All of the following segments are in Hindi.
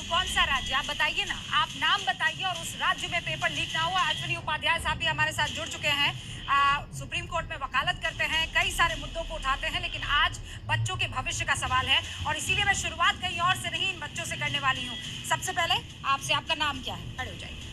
कौन सा राज्य, आप बताइए ना, आप नाम बताइए और उस राज्य में पेपर लीक ना हुआ। अश्विनी उपाध्याय साहब भी हमारे साथ जुड़ चुके हैं, सुप्रीम कोर्ट में वकालत करते हैं, कई सारे मुद्दों को उठाते हैं, लेकिन आज बच्चों के भविष्य का सवाल है और इसीलिए मैं शुरुआत कहीं और से नहीं इन बच्चों से करने वाली हूँ। सबसे पहले आपसे, आपका नाम क्या है? खड़े हो जाइए।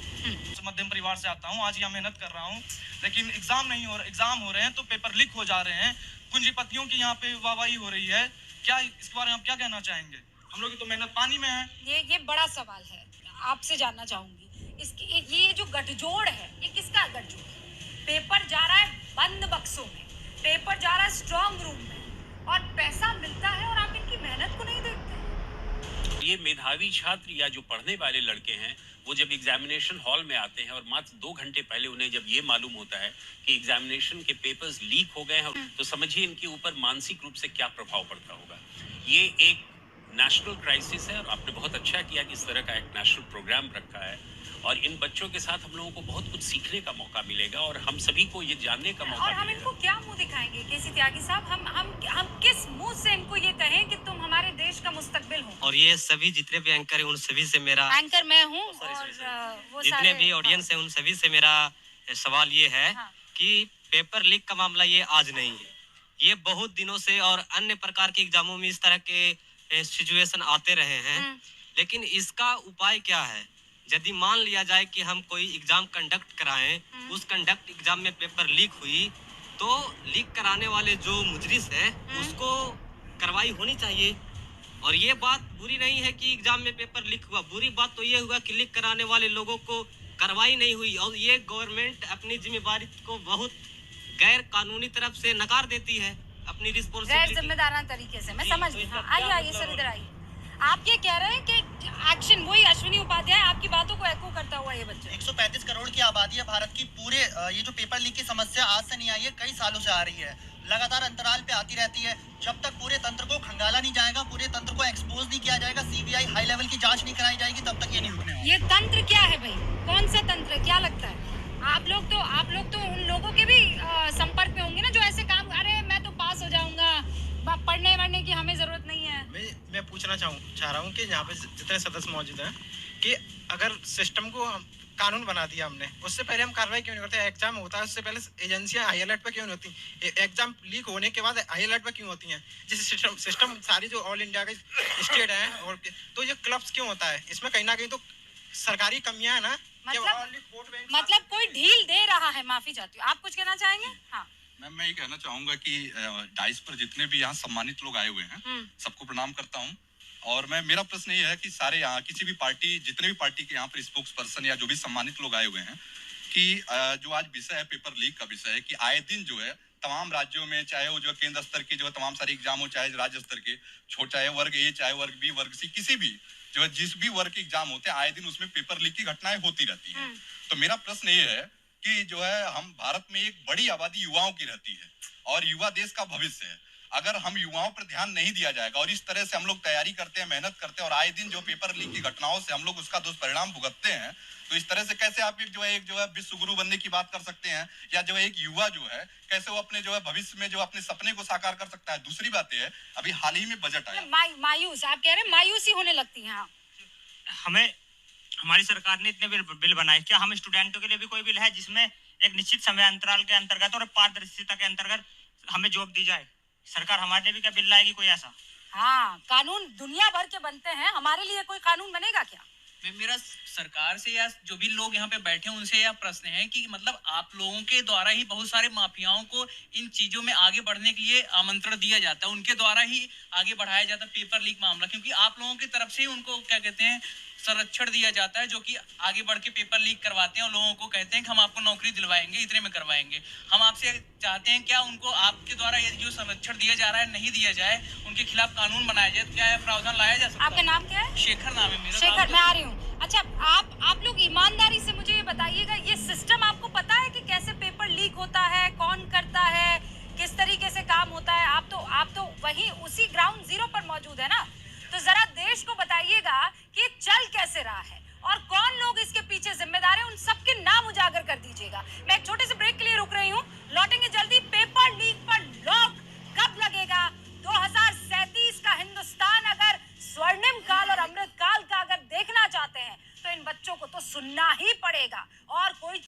मध्यम परिवार से आता हूँ, आज यहाँ मेहनत कर रहा हूँ, लेकिन एग्जाम हो रहे हैं तो पेपर लीक हो जा रहे हैं। पूंजीपतियों की यहाँ पे वाहवाही हो रही है। क्या इसके बारे में आप क्या कहना चाहेंगे? हम लोग की तो मेहनत पानी में है। ये बड़ा सवाल है, आपसे जानना चाहूंगी इसकी, ये जो गठजोड़ है ये किसका गठजोड़ है? पेपर जा रहा है बंद बक्सों में, पेपर जा रहा है स्ट्रांग रूम में और पैसा मिलता है और आप इनकी मेहनत को नहीं देखते। ये मेधावी छात्र या जो पढ़ने वाले लड़के हैं, वो जब एग्जामिनेशन हॉल में आते हैं और मात्र 2 घंटे पहले उन्हें जब ये मालूम होता है कि एग्जामिनेशन के पेपर्स लीक हो गए हैं, तो समझिए इनके ऊपर मानसिक रूप से क्या प्रभाव पड़ता होगा। ये एक नेशनल क्राइसिस है और आपने बहुत अच्छा किया कि इस तरह का एक नेशनल प्रोग्राम रखा है और इन बच्चों के साथ हम लोगों को बहुत कुछ सीखने का मौका मिलेगा और हम सभी को ये जानने का मौका मिलेगा। और हम इनको क्या मुंह दिखाएंगे केसी त्यागी साहब? हम किस मुंह से इनको ये कहें कि तुम हमारे देश का मुस्तकबिल हो? और ये सभी जितने भी एंकर हैं उन सभी से मेरा, एंकर मैं हूँ और वो जितने भी ऑडियंस हैं उन सभी से मेरा सवाल ये है कि पेपर लीक का मामला ये आज नहीं है, ये बहुत दिनों से और अन्य प्रकार के एग्जामों में इस तरह के सिचुएशन आते रहे हैं, लेकिन इसका उपाय क्या है? यदि मान लिया जाए कि हम कोई एग्जाम कंडक्ट कराएं, उस कंडक्ट एग्जाम में पेपर लीक हुई, तो लीक कराने वाले जो मुजरिस है उसको कार्रवाई होनी चाहिए। और ये बात बुरी नहीं है कि एग्जाम में पेपर लीक हुआ, बुरी बात तो ये हुआ कि लीक कराने वाले लोगों को कार्रवाई नहीं हुई और ये गवर्नमेंट अपनी जिम्मेदारी को बहुत गैर कानूनी तरफ से नकार देती है, अपनी रिस्पॉन्सिबिलिटी गैर जिम्मेदाराना तरीके से। मैं समझ गई। आइए सर, इधर आइए। आप ये कह रहे हैं कि एक्शन, वही अश्विनी उपाध्याय आपकी बातों को एको करता हुआ ये बच्चा। 135 करोड़ की आबादी है भारत की, पूरे ये जो पेपर लीक की समस्या आज से नहीं आई है, कई सालों से आ रही है, लगातार अंतराल पे आती रहती है। जब तक पूरे तंत्र को खंगाला नहीं जाएगा, पूरे तंत्र को एक्सपोज नहीं किया जाएगा, सीबीआई हाई लेवल की जांच नहीं कराई जाएगी, तब तक ये नहीं रुकने वाला। ये तंत्र क्या है भाई? कौन सा तंत्र है? क्या लगता है? आप लोग तो उन लोगों के भी संपर्क में होंगे ना जो ऐसे काम, अरे मैं तो पास हो जाऊंगा, पढ़ने वढ़ने की हमें जरूरत नहीं है। मैं पूछना चाह रहा हूँ कि यहाँ पे जितने सदस्य मौजूद हैं कि अगर सिस्टम को कानून बना दिया हमने, उससे पहले हम कार्रवाई क्यों नहीं करते? एग्जाम होता है उससे पहले एजेंसियां हाई अलर्ट पे क्यों नहीं होती? एग्जाम लीक होने के बाद हाई अलर्ट पे क्यों होती हैं? जिस सिस्टम सारी जो ऑल इंडिया के स्टेट हैं, और तो ये क्लब्स क्यों होता है? इसमें कहीं ना कहीं तो सरकारी कमियां है ना। मतलब कोई ढील दे रहा है। माफी चाहती हूँ, आप कुछ कहना चाहेंगे? हाँ मैम, मैं ये कहना चाहूंगा कि डाइस पर जितने भी यहाँ सम्मानित लोग आए हुए हैं, सबको प्रणाम करता हूँ। और मेरा प्रश्न ये है कि सारे यहाँ किसी भी पार्टी, जितने भी पार्टी के यहाँ पर स्पोक्स पर्सन या जो भी सम्मानित लोग आए हुए हैं, कि जो आज विषय है पेपर लीक का विषय है, कि आए दिन जो है तमाम राज्यों में, चाहे वो जो केंद्र स्तर की जो है तमाम सारे एग्जाम हो, चाहे राज्य स्तर के, चाहे वर्ग ए, चाहे वर्ग बी, वर्ग सी, किसी भी जो है जिस भी वर्ग के एग्जाम होते हैं, आए दिन उसमें पेपर लीक की घटनाएं होती रहती हैं। तो मेरा प्रश्न ये है कि जो है हम भारत में एक बड़ी आबादी युवाओं की रहती है और युवा देश का भविष्य है। अगर हम युवाओं पर ध्यान नहीं दिया जाएगा और इस तरह से हम लोग तैयारी करते हैं, मेहनत करते हैं और आए दिन जो पेपर लीक की घटनाओं से हम लोग उसका दुष्परिणाम भुगतते हैं, तो इस तरह से कैसे आप एक जो है विश्व गुरु बनने की बात कर सकते हैं? या जो है एक युवा जो है कैसे वो अपने जो है भविष्य में जो अपने सपने को साकार कर सकता है? दूसरी बात है, अभी हाल ही में बजट आया, मायूस, आप कह रहे हैं मायूसी होने लगती है। हमें हमारी सरकार ने इतने बिल बनाए, क्या हम स्टूडेंटों के लिए भी कोई बिल है जिसमें एक निश्चित समय अंतराल के अंतर्गत और पारदर्शिता के अंतर्गत हमें जॉब दी जाए? सरकार हमारे लिए भी क्या बिल लाएगी कोई ऐसा? हाँ, कानून दुनिया भर के बनते हैं, हमारे लिए कोई कानून बनेगा क्या? मेरा सरकार से या जो भी लोग यहाँ पे बैठे हैं उनसे यह प्रश्न है कि मतलब आप लोगों के द्वारा ही बहुत सारे माफियाओं को इन चीजों में आगे बढ़ने के लिए आमंत्रण दिया जाता है, उनके द्वारा ही आगे बढ़ाया जाता है पेपर लीक मामला, क्योंकि आप लोगों की तरफ से ही उनको क्या कहते हैं संरक्षण दिया जाता है, जो कि आगे बढ़ के पेपर लीक करवाते हैं और लोगों को कहते हैं कि हम आपको नौकरी दिलवाएंगे, इतने में करवाएंगे। हम आपसे चाहते हैं क्या उनको आपके द्वारा ये जो संरक्षण दिया जा रहा है नहीं दिया जाए, उनके खिलाफ कानून बनाया जाए, क्या है प्रावधान लाया जा सकता है? आपका नाम क्या है? शेखर नाम है मेरा। शेखर, मैं आ रही हूँ। अच्छा, आप लोग ईमानदारी से मुझे ये बताइएगा, ये सिस्टम आपको पता है कि कैसे पेपर लीक होता है, कौन करता है, किस तरीके से काम होता है? आप तो वही उसी ग्राउंड जीरो पर मौजूद है ना, तो जरा देश को बताइएगा कि चल कैसे रहा है और कौन लोग इसके पीछे जिम्मेदार हैं, उन सबके नाम उजागर कर दीजिएगा। मैं एक छोटे से ब्रेक के लिए रुक रही हूँ, लौटेंगे जल्दी। पेपर लीक पर लॉक कब लगेगा? 2037 का हिंदुस्तान अगर स्वर्णिम काल और अमृत काल का अगर देखना इन बच्चों को तो सुनना ही पड़ेगा और कोई